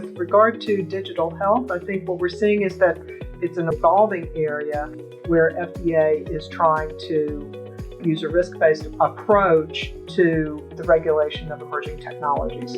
with regard to digital health, I think what we're seeing is that it's an evolving area where FDA is trying to use a risk-based approach to the regulation of emerging technologies.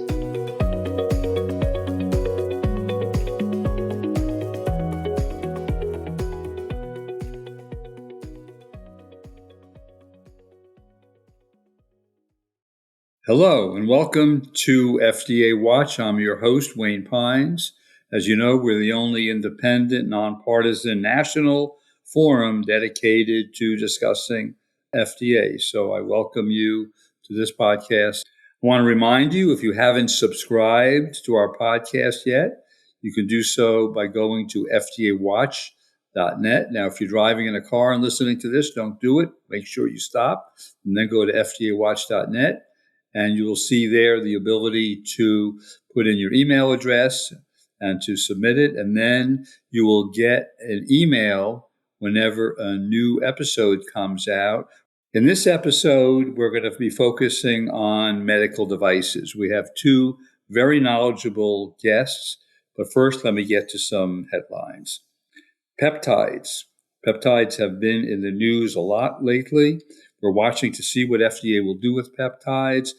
Hello and welcome to FDA Watch. I'm your host, Wayne Pines. As you know, we're the only independent, nonpartisan national forum dedicated to discussing FDA. So I welcome you to this podcast. I want to remind you, if you haven't subscribed to our podcast yet, you can do so by going to FDAWatch.net. Now, if you're driving in a car and listening to this, don't do it. Make sure you stop and then go to FDAWatch.net. And you will see there the ability to put in your email address and to submit it. And then you will get an email whenever a new episode comes out. In this episode, we're going to be focusing on medical devices. We have two very knowledgeable guests. But first, let me get to some headlines. Peptides. Peptides have been in the news a lot lately. We're watching to see what FDA will do with peptides.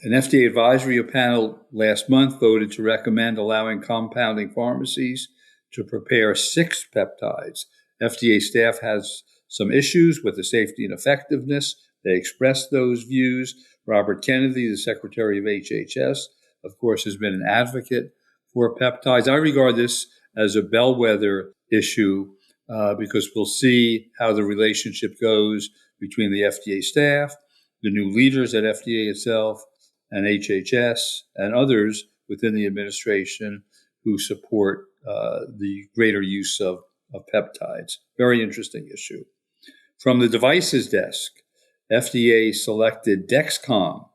An FDA advisory panel last month voted to recommend allowing compounding pharmacies to prepare 6 peptides. FDA staff has some issues with the safety and effectiveness. They expressed those views. Robert Kennedy, the Secretary of HHS, of course, has been an advocate for peptides. I regard this as a bellwether issue because we'll see how the relationship goes between the FDA staff, the new leaders at FDA itself, and HHS, and others within the administration who support the greater use of peptides. Very interesting issue. From the devices desk, FDA selected Dexcom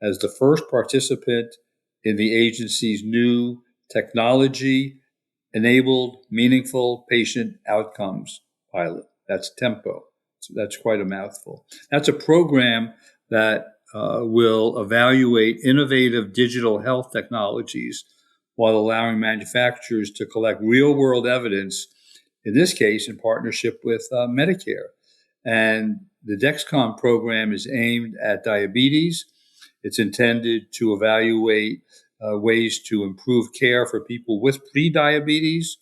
as the first participant in the agency's new technology-enabled meaningful patient outcomes pilot. That's TEMPO. So that's quite a mouthful. That's a program that will evaluate innovative digital health technologies while allowing manufacturers to collect real-world evidence, in this case, in partnership with Medicare. And the Dexcom program is aimed at diabetes. It's intended to evaluate ways to improve care for people with prediabetes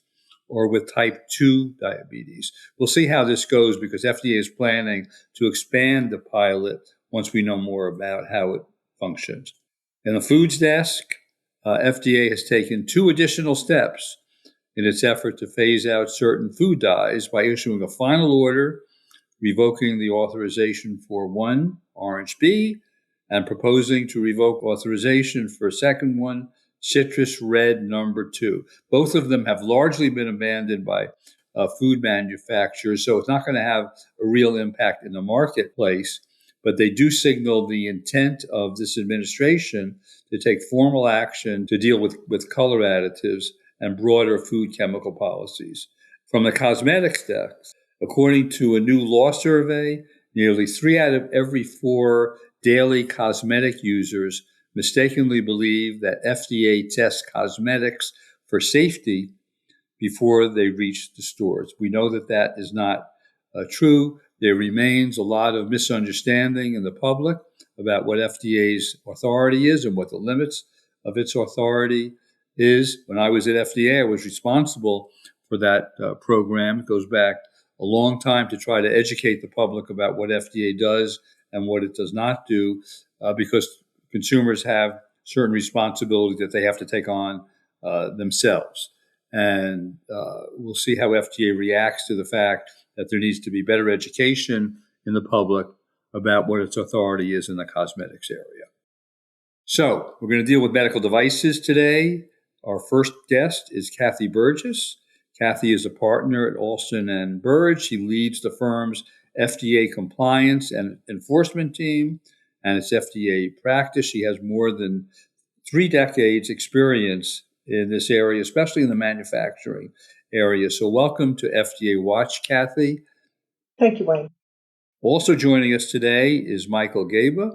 or with type 2 diabetes. We'll see how this goes because FDA is planning to expand the pilot once we know more about how it functions. In the foods desk, FDA has taken 2 additional steps in its effort to phase out certain food dyes by issuing a final order revoking the authorization for 1, orange B, and proposing to revoke authorization for a second one, citrus red number 2. Both of them have largely been abandoned by food manufacturers, so it's not going to have a real impact in the marketplace, but they do signal the intent of this administration to take formal action to deal with color additives and broader food chemical policies. From the cosmetics desk, according to a new law survey, nearly 3 out of every 4 daily cosmetic users mistakenly believe that FDA tests cosmetics for safety before they reach the stores. We know that that is not true. There remains a lot of misunderstanding in the public about what FDA's authority is and what the limits of its authority is. When I was at FDA, I was responsible for that program. It goes back a long time to try to educate the public about what FDA does and what it does not do, because consumers have certain responsibility that they have to take on themselves. And we'll see how FDA reacts to the fact that there needs to be better education in the public about what its authority is in the cosmetics area. So we're going to deal with medical devices today. Our first guest is Cathy Burgess. Cathy is a partner at Alston Bird. She leads the firm's FDA compliance and enforcement team and its FDA practice. She has more than 3 decades experience in this area, especially in the manufacturing area. So welcome to FDA Watch, Cathy. Thank you, Wayne. Also joining us today is Michael Gaba.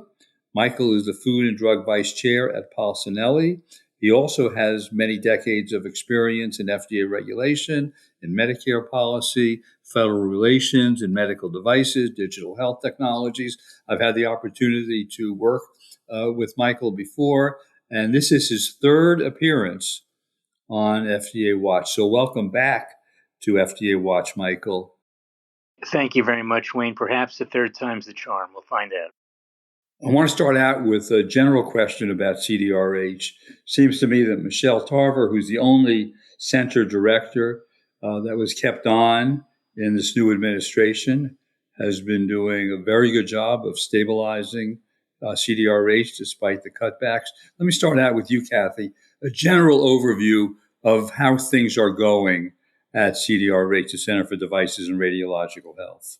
Michael is the Food and Drug Vice Chair at Polsinelli. He also has many decades of experience in FDA regulation, in Medicare policy, federal relations, in medical devices, digital health technologies. I've had the opportunity to work with Michael before, and this is his third appearance on FDA Watch. So welcome back to FDA Watch, Michael. Thank you very much, Wayne. Perhaps the third time's the charm. We'll find out. I want to start out with a general question about CDRH. Seems to me that Michelle Tarver, who's the only center director that was kept on in this new administration, has been doing a very good job of stabilizing CDRH despite the cutbacks. Let me start out with you, Cathy. A general overview of how things are going at CDRH, the Center for Devices and Radiological Health.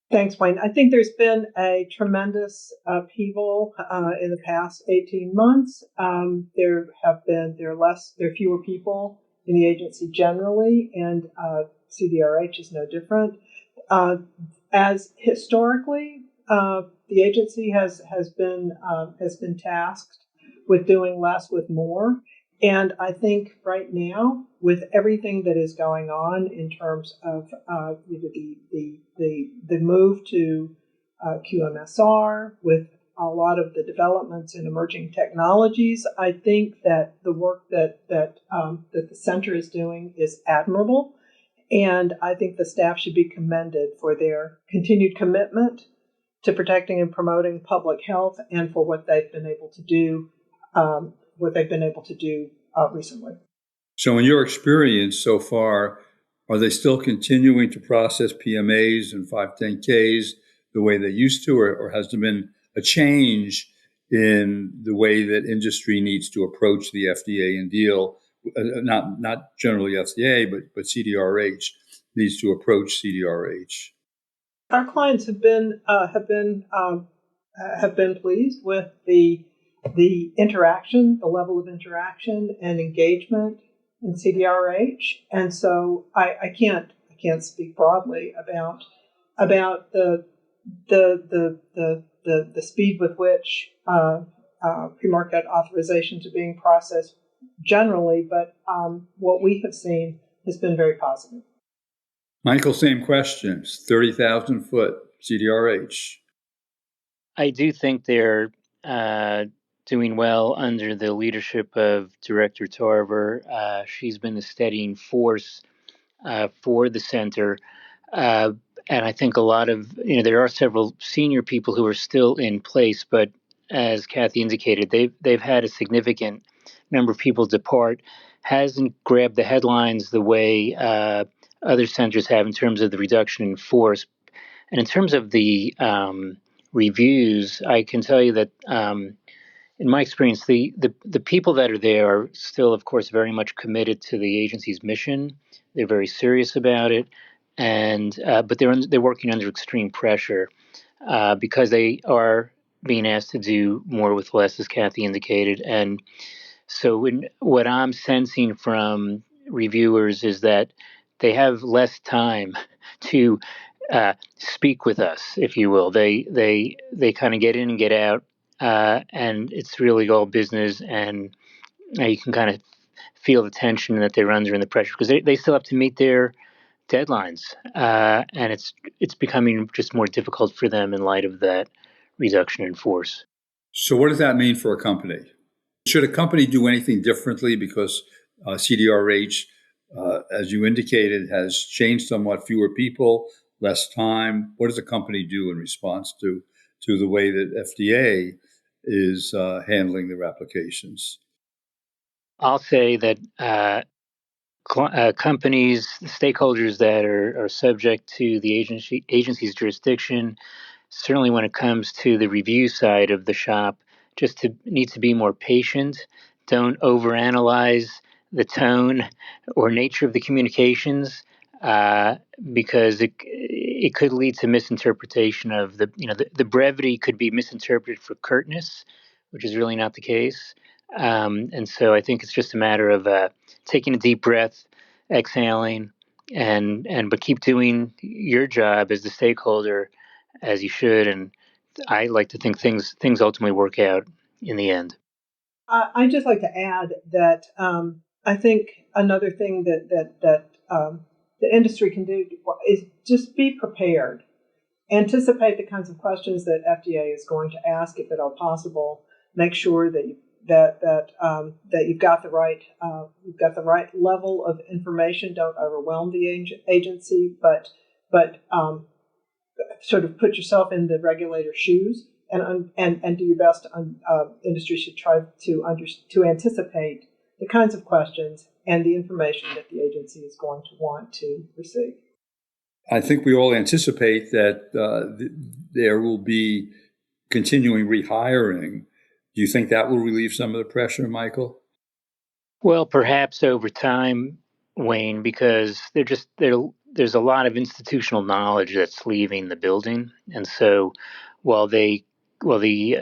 Thanks, Wayne. I think there's been a tremendous upheaval in the past 18 months. There are fewer people in the agency generally, and CDRH is no different. As historically, the agency has been tasked with doing less with more. And I think right now, with everything that is going on in terms of the move to QMSR, with a lot of the developments in emerging technologies, I think that the work that the center is doing is admirable, and I think the staff should be commended for their continued commitment to protecting and promoting public health, and for what they've been able to do. Recently. So in your experience so far, are they still continuing to process PMAs and 510Ks the way they used to, or has there been a change in the way that industry needs to approach the FDA and deal, not generally FDA, but CDRH needs to approach CDRH? Our clients have been pleased with the interaction, the level of interaction and engagement in CDRH, and so I can't speak broadly about the speed with which pre-market authorizations are being processed generally, but what we have seen has been very positive. Michael, same questions. 30,000 foot CDRH. I do think they're doing well under the leadership of Director Tarver. She's been a steadying force for the center. And I think a lot of, there are several senior people who are still in place, but as Cathy indicated, they've had a significant number of people depart. Hasn't grabbed the headlines the way other centers have in terms of the reduction in force. And in terms of the reviews, I can tell you that in my experience, the people that are there are still, of course, very much committed to the agency's mission. They're very serious about it, and but they're working under extreme pressure because they are being asked to do more with less, as Cathy indicated. And so, what I'm sensing from reviewers is that they have less time to speak with us, if you will. They kind of get in and get out. And it's really all business, and you can kind of feel the tension that they're under and the pressure because they still have to meet their deadlines, and it's becoming just more difficult for them in light of that reduction in force. So what does that mean for a company? Should a company do anything differently because CDRH, as you indicated, has changed somewhat, fewer people, less time? What does a company do in response to the way that FDA is handling their applications? I'll say that companies, stakeholders that are subject to the agency's jurisdiction, certainly when it comes to the review side of the shop, need to be more patient. Don't overanalyze the tone or nature of the communications because it could lead to misinterpretation of the brevity could be misinterpreted for curtness, which is really not the case. And so I think it's just a matter of taking a deep breath, exhaling, but keep doing your job as the stakeholder as you should. And I like to think things ultimately work out in the end. I'd just like to add that I think another thing that the industry can do is just be prepared. Anticipate the kinds of questions that FDA is going to ask, if at all possible. Make sure that you've got the right level of information. Don't overwhelm the agency, but sort of put yourself in the regulator's shoes and do your best. Industry should try to anticipate the kinds of questions and the information that the agency is going to want to receive. I think we all anticipate that there will be continuing rehiring. Do you think that will relieve some of the pressure, Michael? Well, perhaps over time, Wayne, because there's a lot of institutional knowledge that's leaving the building, and so while the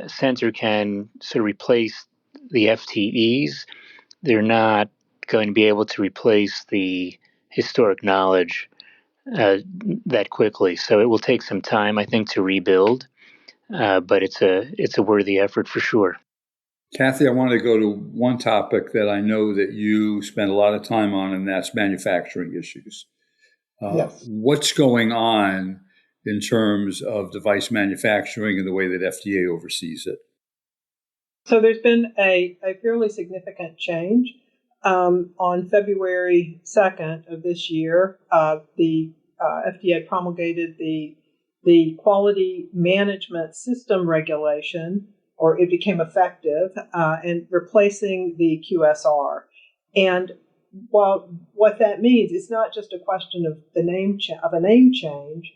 center can sort of replace the FTEs, they're not going to be able to replace the historic knowledge that quickly. So it will take some time, I think, to rebuild, but it's a worthy effort for sure. Cathy, I want to go to one topic that I know that you spend a lot of time on, and that's manufacturing issues. Yes. What's going on in terms of device manufacturing and the way that FDA oversees it? So there's been a fairly significant change. On February 2nd of this year, the FDA promulgated the Quality Management System Regulation, or it became effective, and replacing the QSR. And while what that means, it's not just a question of the name of a name change.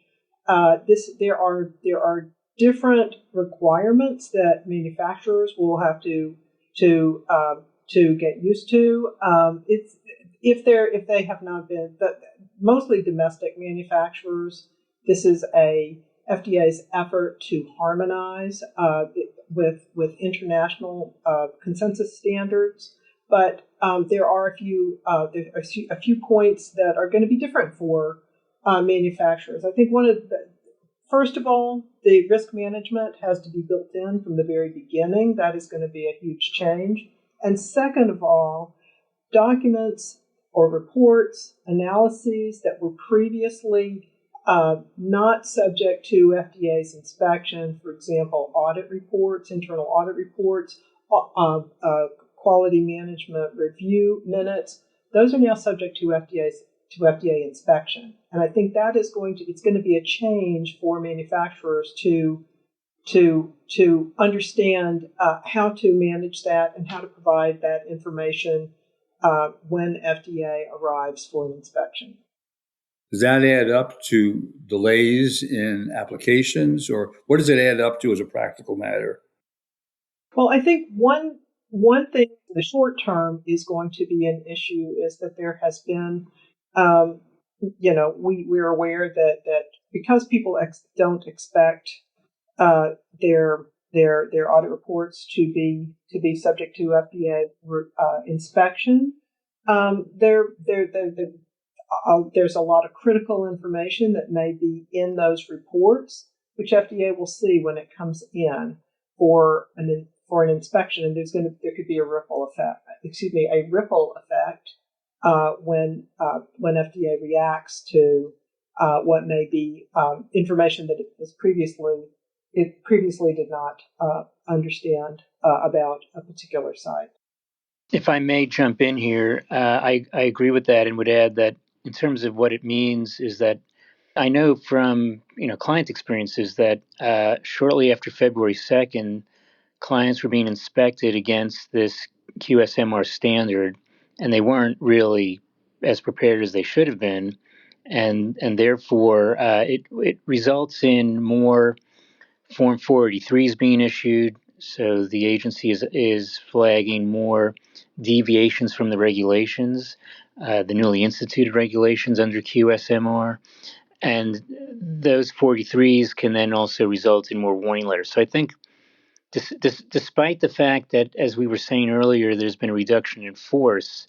There are different requirements that manufacturers will have to get used to. If they have not been, mostly domestic manufacturers. This is a FDA's effort to harmonize with international consensus standards. But there are a few points that are going to be different for manufacturers. I think first of all, the risk management has to be built in from the very beginning. That is going to be a huge change. And second of all, documents or reports, analyses that were previously not subject to FDA's inspection, for example, audit reports, internal audit reports, quality management review minutes, those are now subject to FDA inspection. And I think that it's going to be a change for manufacturers to understand how to manage that and how to provide that information when FDA arrives for an inspection. Does that add up to delays in applications, or what does it add up to as a practical matter? Well, I think one thing in the short term is going to be an issue is that there has been, we're aware that because people don't expect their audit reports to be subject to FDA inspection, there's a lot of critical information that may be in those reports, which FDA will see when it comes in for an inspection, and there could be a ripple effect. When FDA reacts to what may be information that it previously did not understand about a particular site. If I may jump in here, I agree with that and would add that in terms of what it means is that I know from client experiences that shortly after February 2nd, clients were being inspected against this QSMR standard, and they weren't really as prepared as they should have been, and therefore it results in more Form 483s being issued. So the agency is flagging more deviations from the regulations, the newly instituted regulations under QSMR. And those 43s can then also result in more warning letters. So I think despite the fact that, as we were saying earlier, there's been a reduction in force,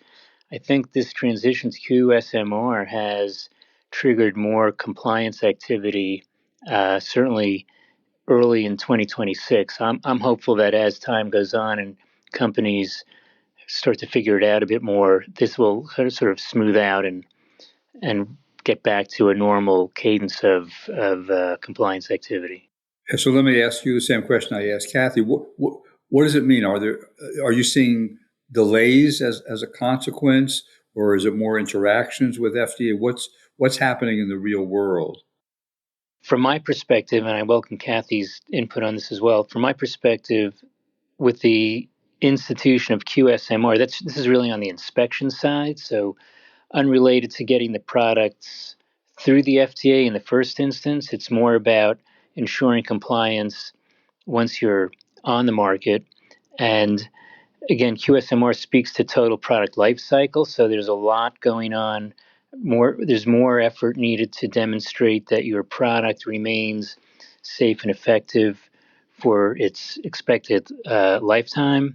I think this transition to QSMR has triggered more compliance activity, certainly early in 2026. I'm hopeful that as time goes on and companies start to figure it out a bit more, this will sort of smooth out and get back to a normal cadence of compliance activity. So let me ask you the same question I asked Cathy. What does it mean? Are you seeing delays as a consequence, or is it more interactions with FDA? What's happening in the real world? From my perspective, and I welcome Cathy's input on this as well, from my perspective, with the institution of QSMR, this is really on the inspection side, so unrelated to getting the products through the FDA in the first instance. It's more about ensuring compliance once you're on the market. And again, QSMR speaks to total product life cycle, so there's a lot going on. There's more effort needed to demonstrate that your product remains safe and effective for its expected lifetime,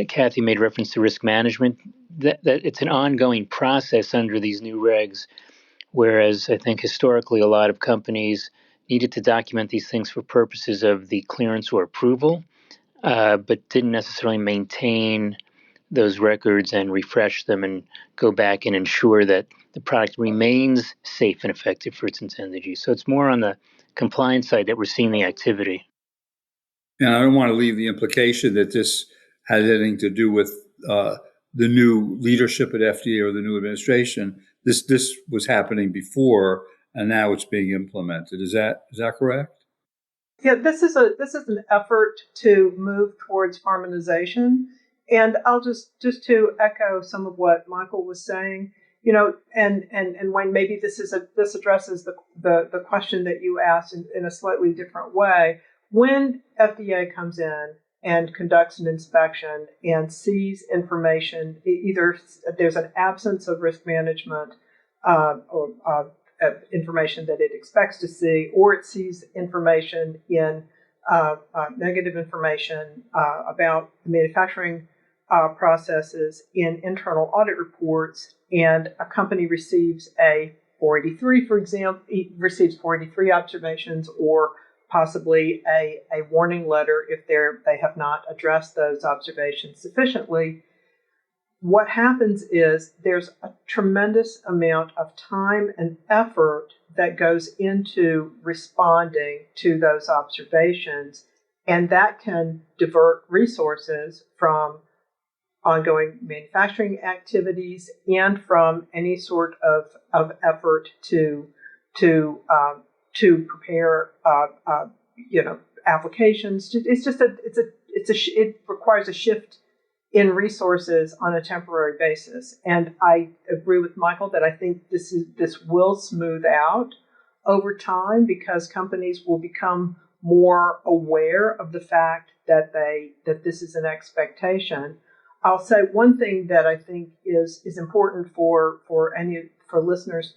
Cathy made reference to risk management, that it's an ongoing process under these new regs, whereas I think historically a lot of companies needed to document these things for purposes of the clearance or approval, but didn't necessarily maintain those records and refresh them and go back and ensure that the product remains safe and effective for its intended use. So it's more on the compliance side that we're seeing the activity. And I don't want to leave the implication that this has anything to do with the new leadership at FDA or the new administration. This was happening before, and now it's being implemented. Is that correct? Yeah, this is an effort to move towards harmonization, and I'll just to echo some of what Michael was saying. And Wayne, maybe this addresses the question that you asked in a slightly different way. When FDA comes in and conducts an inspection and sees information, either there's an absence of risk management or information that it expects to see, or it sees information in negative information about manufacturing processes in internal audit reports, and a company receives a 483, for example, receives 483 observations, or possibly a warning letter if they have not addressed those observations sufficiently. What happens is there's a tremendous amount of time and effort that goes into responding to those observations, and that can divert resources from ongoing manufacturing activities and from any sort of effort to prepare applications. It requires a shift in resources on a temporary basis. And I agree with Michael that I think this will smooth out over time, because companies will become more aware of the fact that this is an expectation. I'll say one thing that I think is important for listeners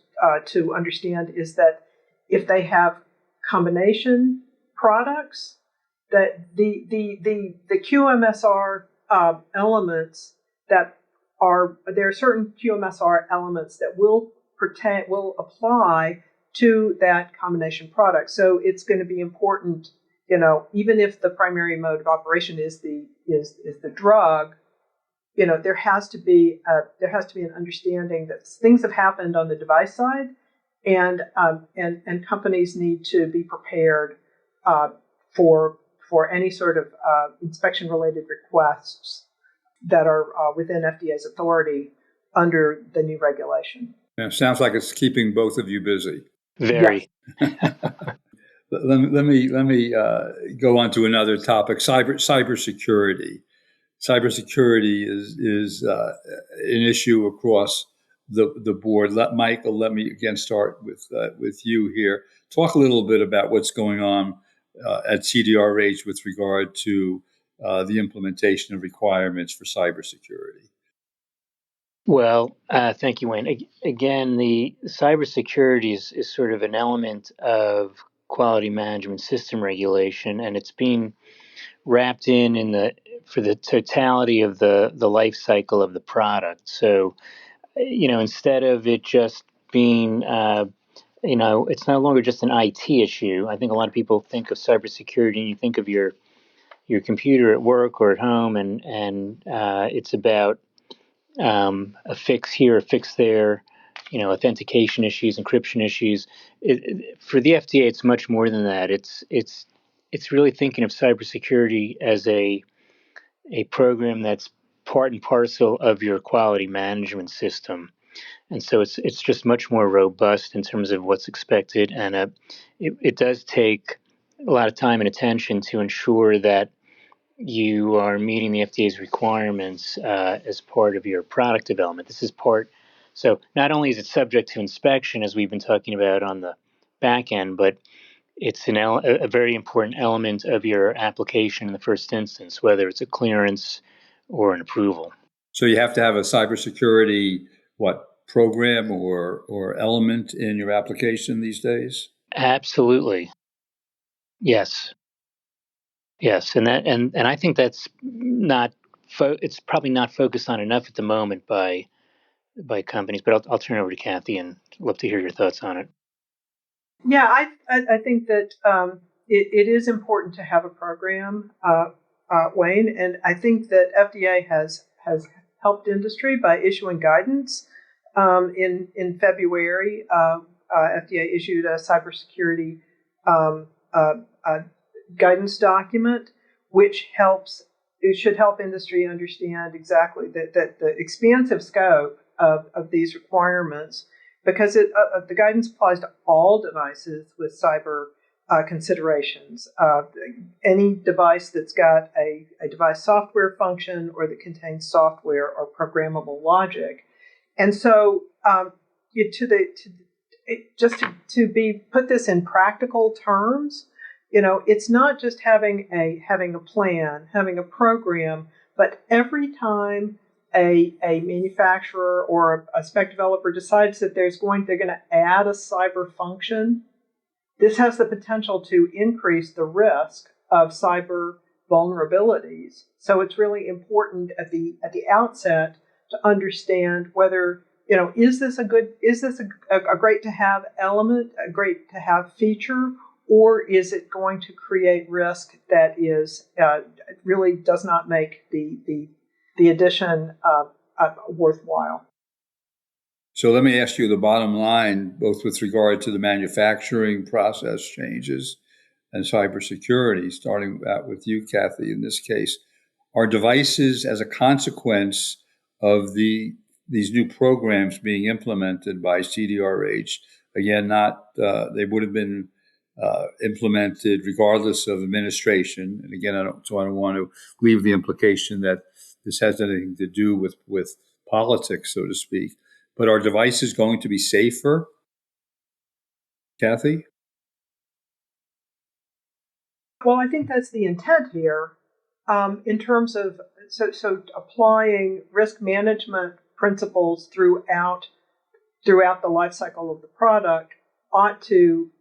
to understand is that if they have combination products, that the QMSR elements there are certain QMSR elements that will apply to that combination product. So it's going to be important, even if the primary mode of operation is the drug, there has to be an understanding that things have happened on the device side, and companies need to be prepared for any sort of inspection-related requests that are within FDA's authority under the new regulation. Yeah, sounds like it's keeping both of you busy. Very. Yes. Let me go on to another topic: cybersecurity. Cybersecurity is an issue across the board. Michael, let me again start with you here. Talk a little bit about what's going on at CDRH with regard to the implementation of requirements for cybersecurity. Well, thank you, Wayne. Again, the cybersecurity is sort of an element of quality management system regulation, and it's being wrapped for the totality of the life cycle of the product. So, instead of it just being, it's no longer just an IT issue. I think a lot of people think of cybersecurity and you think of your your computer at work or at home, and it's about a fix here, a fix there, authentication issues, encryption issues. For the FDA, it's much more than that. It's really thinking of cybersecurity as a program that's part and parcel of your quality management system. And so it's just much more robust in terms of what's expected, and it does take a lot of time and attention to ensure that you are meeting the FDA's requirements as part of your product development. This is part, so not only is it subject to inspection, as we've been talking about on the back end, but it's a very important element of your application in the first instance, whether it's a clearance or an approval. So you have to have a cybersecurity, program or element in your application these days? Absolutely. Yes. Yes, and I think that's not it's probably not focused on enough at the moment by companies. But I'll turn it over to Cathy and love to hear your thoughts on it. Yeah, I think that it is important to have a program, Wayne, and I think that FDA has helped industry by issuing guidance. In February, FDA issued a cybersecurity guidance document, which should help industry understand exactly that the expansive scope of these requirements, because the guidance applies to all devices with cyber considerations. Any device that's got a device software function or that contains software or programmable logic. And so to put this in practical terms, it's not just having a plan, having a program, but every time a manufacturer or a spec developer decides that they're going to add a cyber function, this has the potential to increase the risk of cyber vulnerabilities. So it's really important at the outset to understand whether, is this a great to have element, a great to have feature, or is it going to create risk that is really does not make the addition worthwhile? So let me ask you the bottom line, both with regard to the manufacturing process changes and cybersecurity, starting out with you, Cathy, in this case. Are devices, as a consequence of these new programs being implemented by CDRH, again, they would have been implemented regardless of administration. And again, I don't want to leave the implication that this has anything to do with politics, so to speak. But are devices going to be safer? Cathy? Well, I think that's the intent here, in terms of so applying risk management principles throughout the life cycle of the product ought to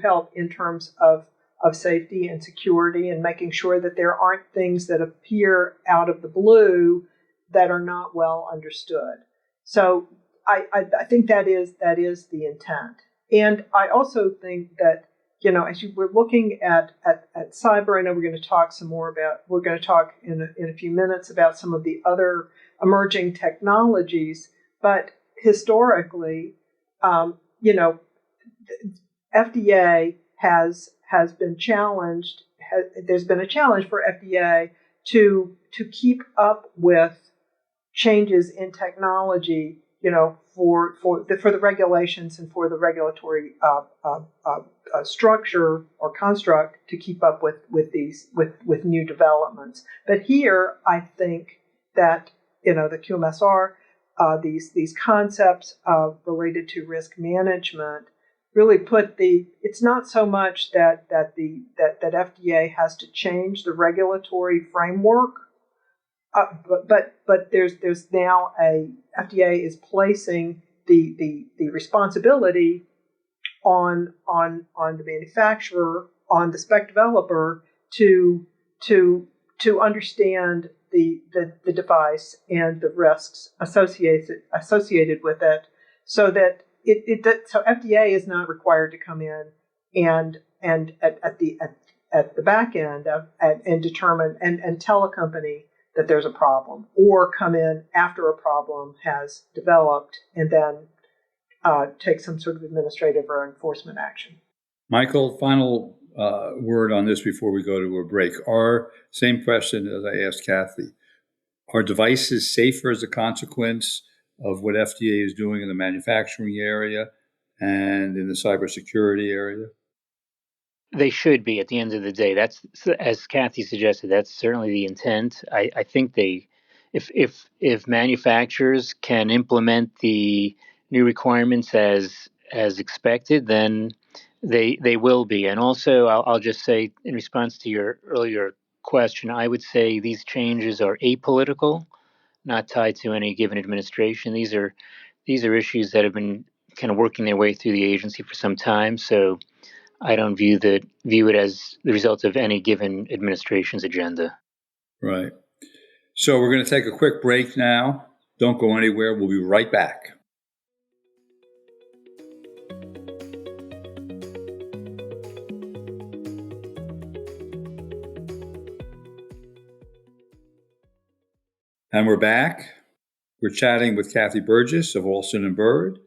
help in terms of safety and security, and making sure that there aren't things that appear out of the blue that are not well understood. So I think that is the intent. And I also think that, as we're looking at cyber, I know we're going to talk in a few minutes about some of the other emerging technologies, but historically, FDA has been challenged. There's been a challenge for FDA to keep up with changes in technology, for the regulations and for the regulatory structure or construct to keep up with new developments. But here, I think that the QMSR, these concepts related to risk management, really it's not so much that FDA has to change the regulatory framework, but there's now FDA is placing the responsibility on the manufacturer, on the spec developer to understand the device and the risks associated with it, so that so FDA is not required to come in and at the back end and determine and tell a company that there's a problem, or come in after a problem has developed and then take some sort of administrative or enforcement action. Michael, final word on this before we go to a break. Same question as I asked Cathy. Are devices safer as a consequence of what FDA is doing in the manufacturing area and in the cybersecurity area? They should be at the end of the day. That's, as Cathy suggested, that's certainly the intent. I think if manufacturers can implement the new requirements as expected, then they will be. And also, I'll just say in response to your earlier question, I would say these changes are apolitical, not tied to any given administration. These are issues that have been kind of working their way through the agency for some time. So I don't view it as the result of any given administration's agenda. Right. So we're going to take a quick break now. Don't go anywhere. We'll be right back. And we're back. We're chatting with Cathy Burgess of Alston Bird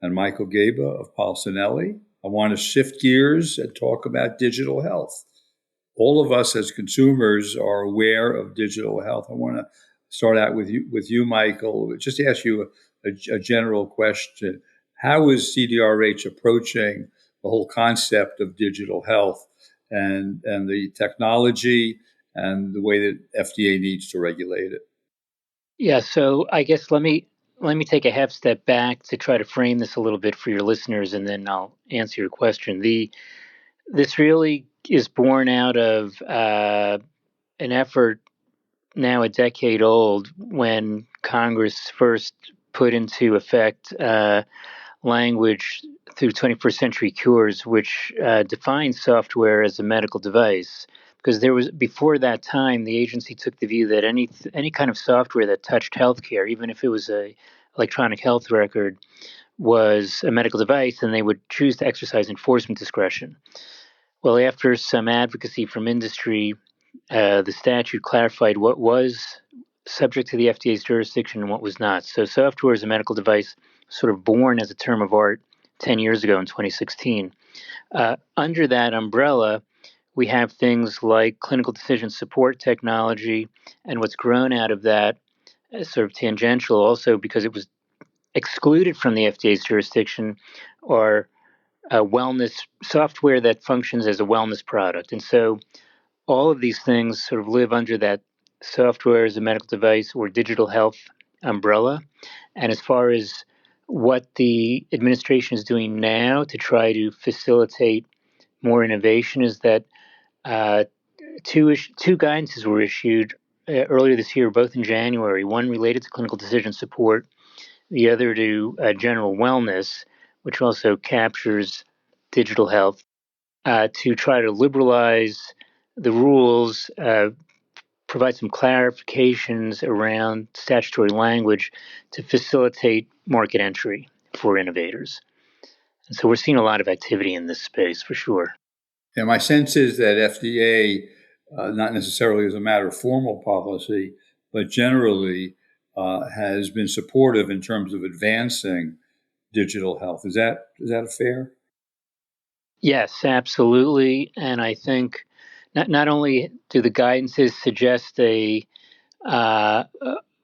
and Michael Gaba of Polsinelli. I want to shift gears and talk about digital health. All of us as consumers are aware of digital health. I want to start out with you, Michael. Just ask you a general question. How is CDRH approaching the whole concept of digital health and the technology and the way that FDA needs to regulate it? Yeah, so I guess let me take a half step back to try to frame this a little bit for your listeners, and then I'll answer your question. This really is born out of an effort now a decade old when Congress first put into effect language through 21st Century Cures, which defines software as a medical device. Because there was, before that time, the agency took the view that any kind of software that touched healthcare, even if it was a electronic health record, was a medical device, and they would choose to exercise enforcement discretion. Well, after some advocacy from industry, the statute clarified what was subject to the FDA's jurisdiction and what was not. So software as a medical device sort of born as a term of art 10 years ago in 2016. Under that umbrella, we have things like clinical decision support technology, and what's grown out of that as sort of tangential also because it was excluded from the FDA's jurisdiction are wellness software that functions as a wellness product. And so all of these things sort of live under that software as a medical device or digital health umbrella. And as far as what the administration is doing now to try to facilitate more innovation is that two guidances were issued earlier this year, both in January, one related to clinical decision support, the other to general wellness, which also captures digital health, to try to liberalize the rules, provide some clarifications around statutory language to facilitate market entry for innovators. And so we're seeing a lot of activity in this space for sure. Yeah, my sense is that FDA, not necessarily as a matter of formal policy, but generally has been supportive in terms of advancing digital health. Is that fair? Yes, absolutely. And I think not only do the guidances suggest a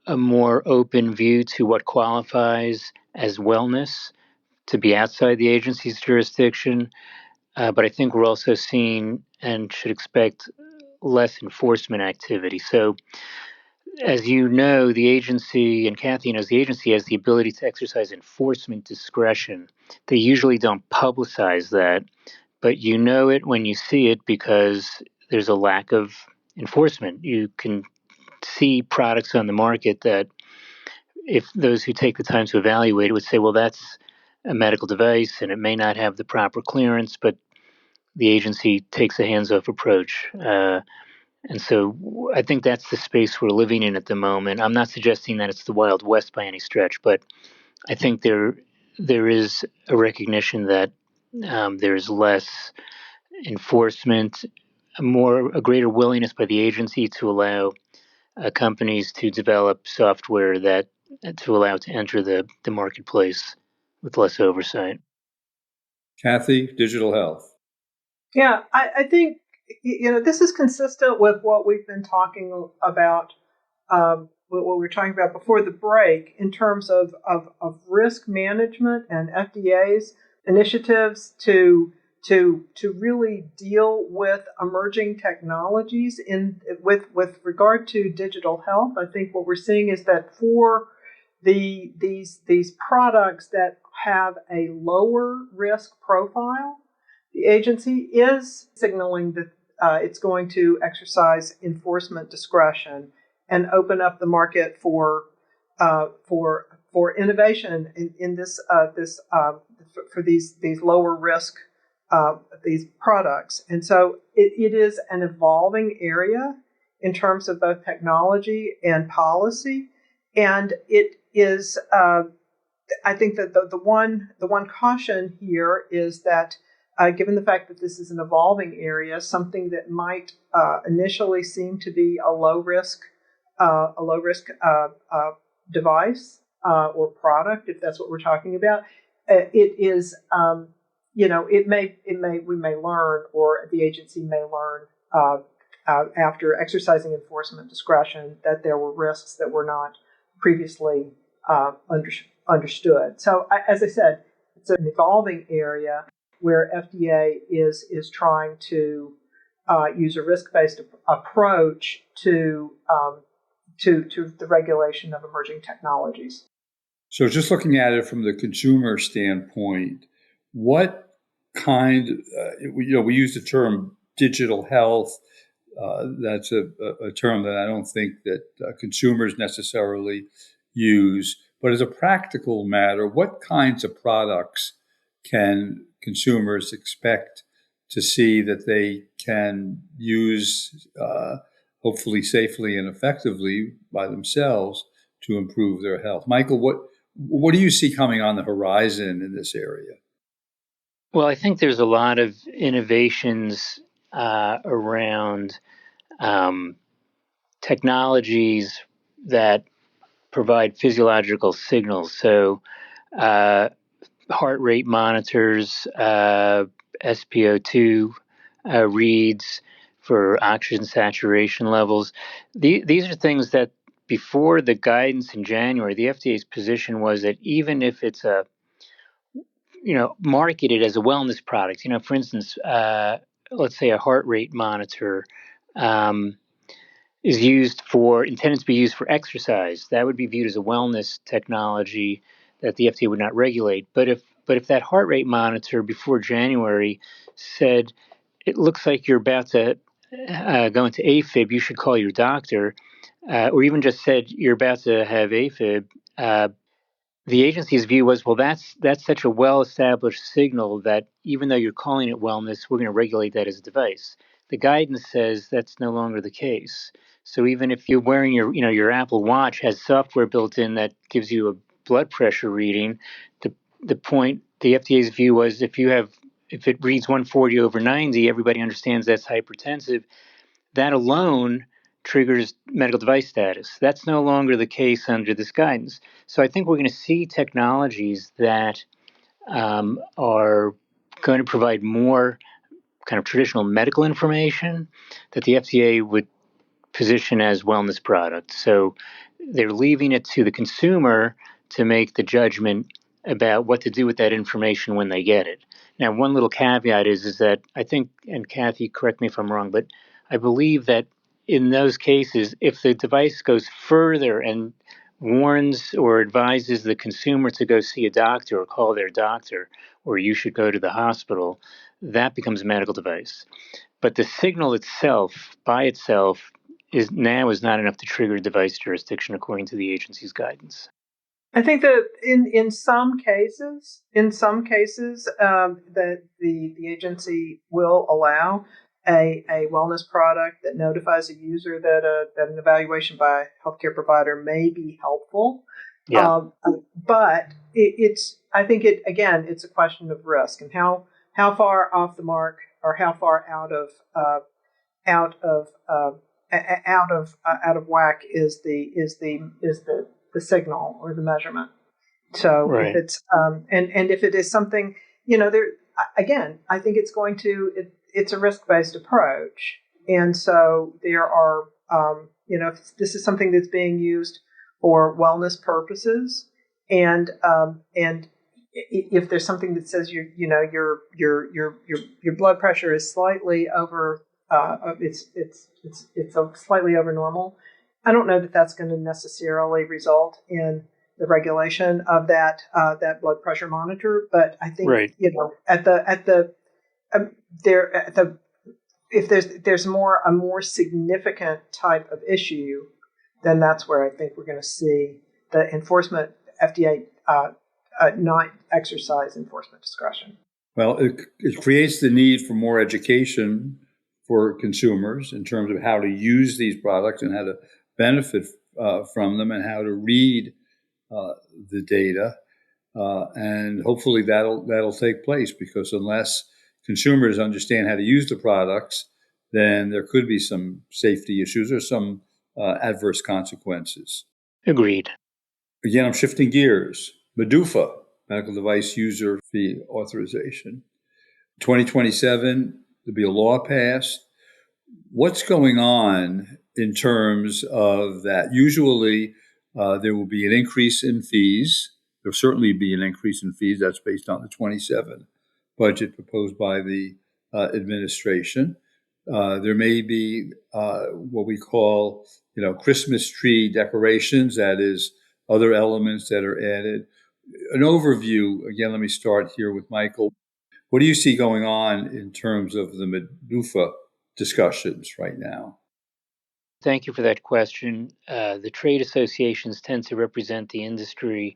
more open view to what qualifies as wellness to be outside the agency's jurisdiction, but I think we're also seeing and should expect less enforcement activity. So, as you know, the agency, and Cathy knows, the agency has the ability to exercise enforcement discretion. They usually don't publicize that, but you know it when you see it because there's a lack of enforcement. You can see products on the market that if those who take the time to evaluate it would say, well, that's a medical device and it may not have the proper clearance, but the agency takes a hands-off approach. And so I think that's the space we're living in at the moment. I'm not suggesting that it's the Wild West by any stretch, but I think there is a recognition that there's less enforcement a greater willingness by the agency to allow companies to develop software that to allow it to enter the marketplace with less oversight. Cathy, digital health. Yeah, I think this is consistent with what we've been talking about, what we were talking about before the break in terms of risk management and FDA's initiatives to really deal with emerging technologies with regard to digital health. I think what we're seeing is that for these products that have a lower risk profile, the agency is signaling that it's going to exercise enforcement discretion and open up the market for innovation in this for these lower risk these products. And so it is an evolving area in terms of both technology and policy, and it is. I think that the one caution here is that given the fact that this is an evolving area, something that might initially seem to be a low risk device or product, if that's what we're talking about, it is we may learn, or the agency may learn after exercising enforcement discretion, that there were risks that were not previously understood. So, as I said, it's an evolving area where FDA is trying to use a risk-based approach to the regulation of emerging technologies. So, just looking at it from the consumer standpoint, what kind? We use the term digital health. That's a term that I don't think that consumers necessarily use. But as a practical matter, what kinds of products can consumers expect to see that they can use, hopefully safely and effectively by themselves, to improve their health? Michael, what do you see coming on the horizon in this area? Well, I think there's a lot of innovations around technologies that provide physiological signals. So heart rate monitors, SpO2 reads for oxygen saturation levels. These are things that before the guidance in January, the FDA's position was that even if it's marketed as a wellness product, for instance, let's say a heart rate monitor is intended to be used for exercise, that would be viewed as a wellness technology that the FDA would not regulate. But if that heart rate monitor before January said, it looks like you're about to go into AFib, you should call your doctor, or even just said you're about to have AFib, the agency's view was, well, that's such a well-established signal that even though you're calling it wellness, we're going to regulate that as a device. The guidance says that's no longer the case. So even if you're wearing your Apple Watch has software built in that gives you a blood pressure reading, the FDA's view was if it reads 140 over 90, everybody understands that's hypertensive. That alone triggers medical device status. That's no longer the case under this guidance. So I think we're going to see technologies that are going to provide more kind of traditional medical information that the FDA would position as wellness products. So they're leaving it to the consumer to make the judgment about what to do with that information when they get it. Now, one little caveat is that I think, and Cathy, correct me if I'm wrong, but I believe that in those cases, if the device goes further and warns or advises the consumer to go see a doctor or call their doctor, or you should go to the hospital, that becomes a medical device. But the signal itself, by itself, is not enough to trigger device jurisdiction according to the agency's guidance. I think that in some cases, that the agency will allow a wellness product that notifies a user that an evaluation by a healthcare provider may be helpful. Yeah. But it's a question of risk and how far off the mark or how far out of out of whack is the signal or the measurement. So if Right. it's and if it is something, there again, I think it's a risk-based approach, and so there are if this is something that's being used for wellness purposes, and if there's something that says your blood pressure is slightly over it's slightly over normal, I don't know that that's going to necessarily result in the regulation of that blood pressure monitor, but I think Right. if there's a more significant type of issue, then that's where I think we're going to see the enforcement FDA not exercise enforcement discretion. Well, it creates the need for more education for consumers in terms of how to use these products and how to benefit from them and how to read the data. And hopefully that'll take place, because unless consumers understand how to use the products, then there could be some safety issues or some adverse consequences. Agreed. Again, I'm shifting gears. MDUFA, Medical Device User Fee Authorization. 2027, there'll be a law passed. What's going on in terms of that? Usually, there will be an increase in fees. There'll certainly be an increase in fees. That's based on the 27 budget proposed by the administration. There may be what we call, Christmas tree decorations. That is, other elements that are added. An overview, again, let me start here with Michael. What do you see going on in terms of the MDUFA discussions right now? Thank you for that question. The trade associations tend to represent the industry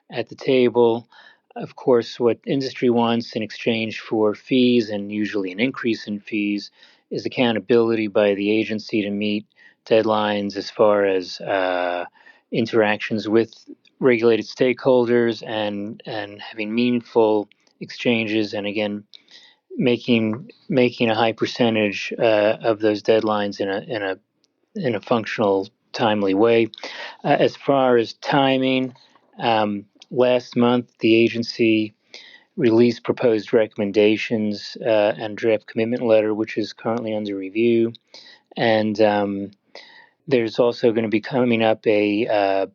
at the table. Of course, what industry wants in exchange for fees, and usually an increase in fees, is accountability by the agency to meet deadlines as far as interactions with regulated stakeholders and having meaningful exchanges, and again, making a high percentage of those deadlines in a functional, timely way. As far as timing, last month the agency released proposed recommendations and draft commitment letter, which is currently under review. And there's also going to be coming up a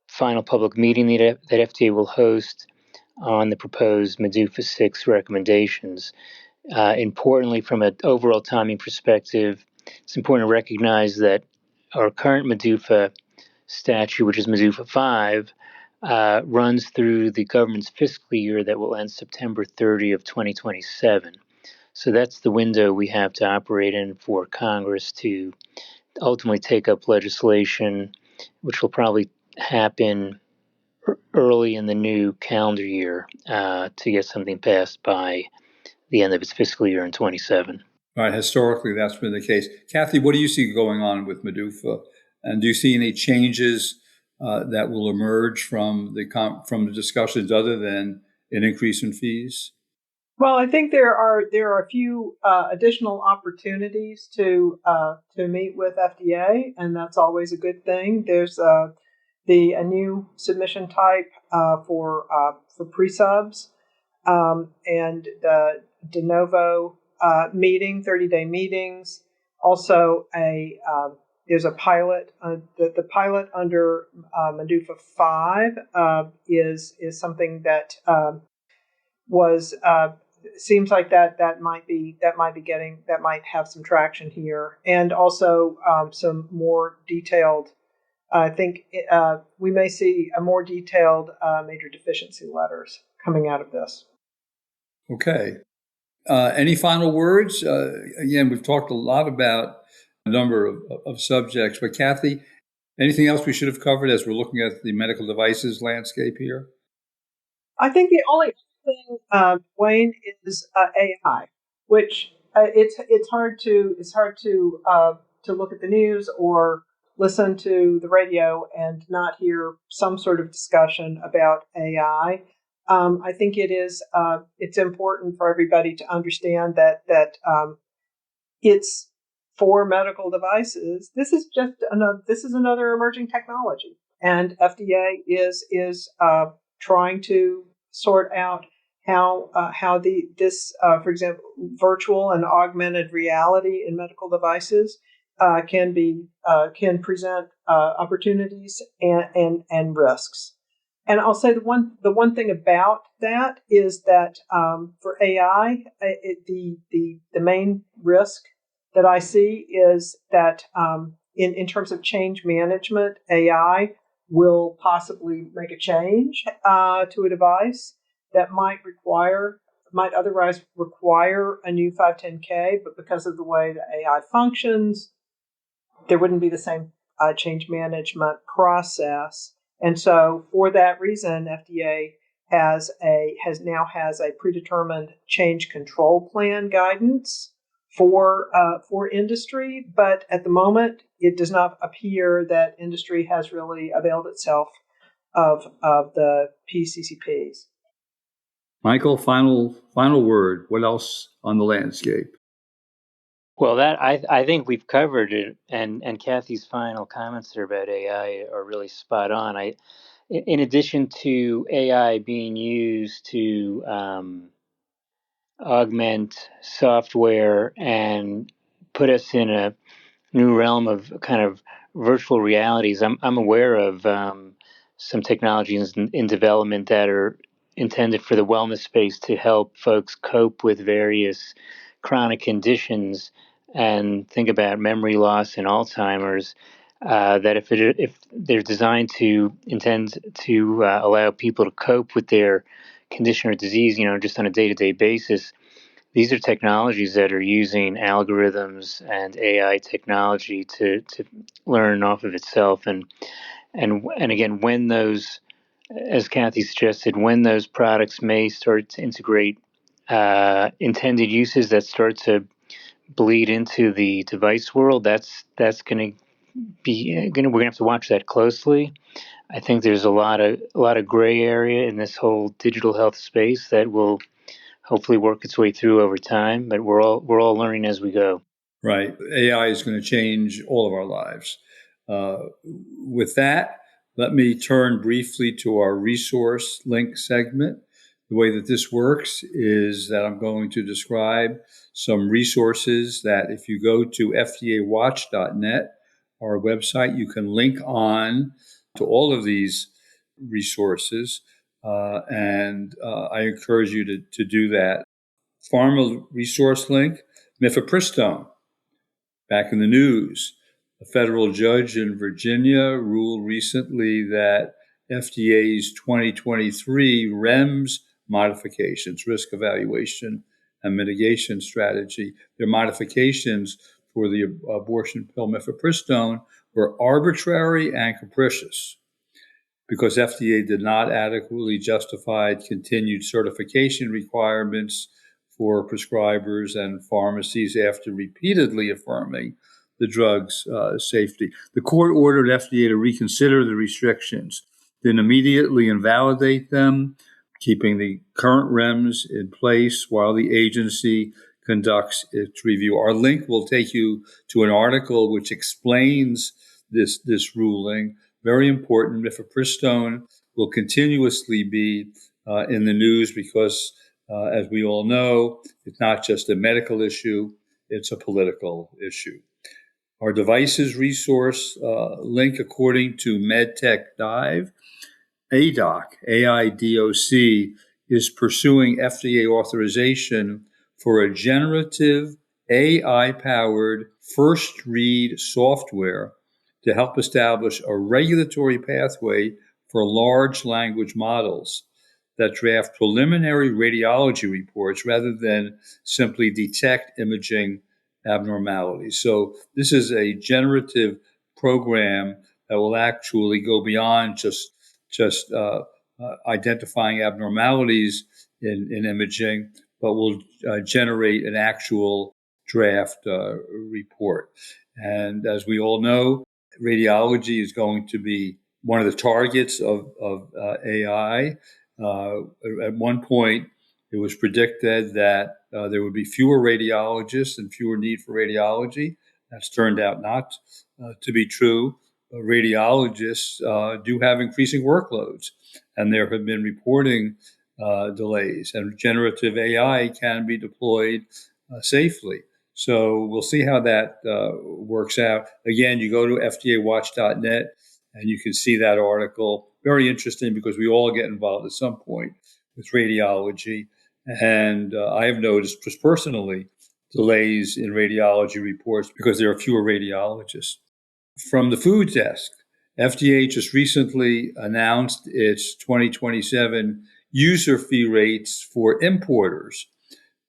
final public meeting that FDA will host on the proposed MDUFA 6 recommendations. Importantly, from an overall timing perspective, it's important to recognize that our current MDUFA statute, which is MDUFA 5, runs through the government's fiscal year that will end September 30 of 2027. So that's the window we have to operate in for Congress to ultimately take up legislation, which will probably happen early in the new calendar year to get something passed by the end of its fiscal year in 27. All right, historically, that's been the case. Cathy, what do you see going on with MDUFA? And do you see any changes that will emerge from the discussions other than an increase in fees? Well, I think there are a few additional opportunities to meet with FDA, and that's always a good thing. There's a new submission type for pre-subs, and the de novo meeting, 30-day meetings. Also, there's a pilot. The pilot under MDUFA 5 is something that was seems like that might have some traction here, and also some more detailed. I think we may see a more detailed major deficiency letters coming out of this. Okay. Any final words? Again, we've talked a lot about a number of subjects, but Cathy, anything else we should have covered as we're looking at the medical devices landscape here? I think the only thing, Wayne, is AI, which it's hard to look at the news or listen to the radio and not hear some sort of discussion about AI. I think it's important for everybody to understand that it's for medical devices, this is another emerging technology, and FDA is trying to sort out how for example, virtual and augmented reality in medical devices can present opportunities and risks. And I'll say the one thing about that is that for AI, the main risk that I see is that in terms of change management, AI will possibly make a change to a device that might otherwise require a new 510K, but because of the way the AI functions, there wouldn't be the same change management process. And so for that reason, FDA has a predetermined change control plan guidance for industry, but at the moment, it does not appear that industry has really availed itself of the PCCPs. Michael, final word. What else on the landscape? Well, that I think we've covered it, and Cathy's final comments there about AI are really spot on. In addition to AI being used to augment software and put us in a new realm of kind of virtual realities, I'm aware of some technologies in development that are intended for the wellness space to help folks cope with various chronic conditions, and think about memory loss and Alzheimer's. That if they're designed to allow people to cope with their condition or disease, just on a day-to-day basis, these are technologies that are using algorithms and AI technology to learn off of itself, and again, when those, as Cathy suggested, when those products may start to integrate intended uses that start to bleed into the device world, that's going to we're going to have to watch that closely. I think there's a lot of gray area in this whole digital health space that will hopefully work its way through over time, but we're all learning as we go. Right. AI is going to change all of our lives. With that, let me turn briefly to our resource link segment. The way that this works is that I'm going to describe some resources that if you go to fdawatch.net, our website, you can link on to all of these resources. And I encourage you to do that. Pharma resource link, mifepristone. Back in the news, a federal judge in Virginia ruled recently that FDA's 2023 REMS modifications, risk evaluation and mitigation strategy, their modifications for the abortion pill mifepristone were arbitrary and capricious because FDA did not adequately justify continued certification requirements for prescribers and pharmacies after repeatedly affirming the drug's safety. The court ordered FDA to reconsider the restrictions, then immediately invalidate them, keeping the current REMS in place while the agency conducts its review. Our link will take you to an article which explains this ruling. Very important. Mifepristone will continuously be in the news because as we all know, it's not just a medical issue, it's a political issue. Our devices resource link, according to MedTech Dive, AIDOC, is pursuing FDA authorization for a generative AI-powered first read software to help establish a regulatory pathway for large language models that draft preliminary radiology reports rather than simply detect imaging abnormalities. So this is a generative program that will actually go beyond just identifying abnormalities in imaging, but will generate an actual draft report. And as we all know, radiology is going to be one of the targets of AI. At one point, it was predicted that there would be fewer radiologists and fewer need for radiology. That's turned out not to be true. Radiologists do have increasing workloads, and there have been reporting delays, and generative AI can be deployed safely. So we'll see how that works out. Again, you go to FDAWatch.net and you can see that article. Very interesting because we all get involved at some point with radiology. And I have noticed just personally delays in radiology reports because there are fewer radiologists. From the food desk, FDA just recently announced its 2027 user fee rates for importers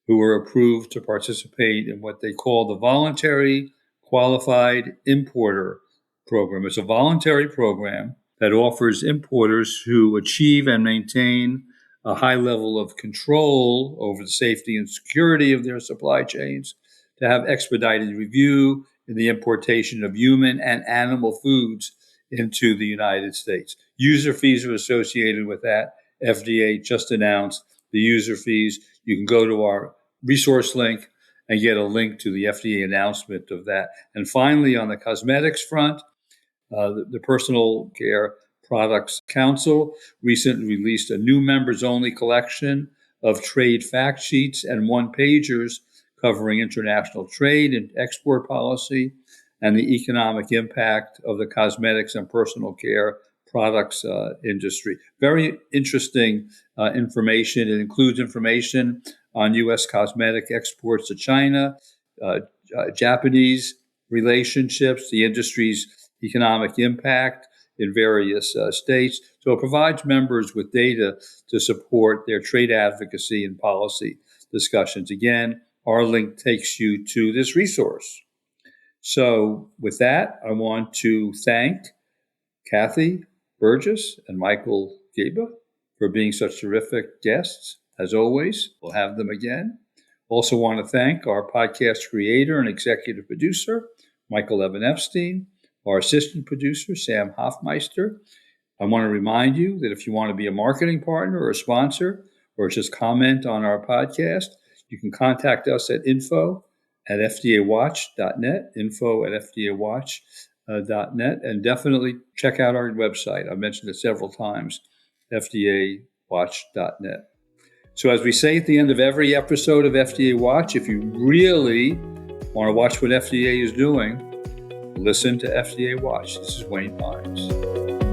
who are approved to participate in what they call the Voluntary Qualified Importer Program. It's a voluntary program that offers importers who achieve and maintain a high level of control over the safety and security of their supply chains to have expedited review in the importation of human and animal foods into the United States. User fees are associated with that. FDA just announced the user fees. You can go to our resource link and get a link to the FDA announcement of that. And finally, on the cosmetics front, the Personal Care Products Council recently released a new members-only collection of trade fact sheets and one-pagers covering international trade and export policy and the economic impact of the cosmetics and personal care products industry. Very interesting information. It includes information on U.S. cosmetic exports to China, Japanese relationships, the industry's economic impact in various states. So it provides members with data to support their trade advocacy and policy discussions. Again, our link takes you to this resource. So with that, I want to thank Cathy Burgess and Michael Gaba for being such terrific guests. As always, we'll have them again. Also want to thank our podcast creator and executive producer, Michael Evan Epstein, our assistant producer, Sam Hoffmeister. I want to remind you that if you want to be a marketing partner or a sponsor or just comment on our podcast, you can contact us at info@fdawatch.net, info@fdawatch.net, and definitely check out our website. I've mentioned it several times, fdawatch.net. So as we say at the end of every episode of FDA Watch, if you really want to watch what FDA is doing, listen to FDA Watch. This is Wayne Pines.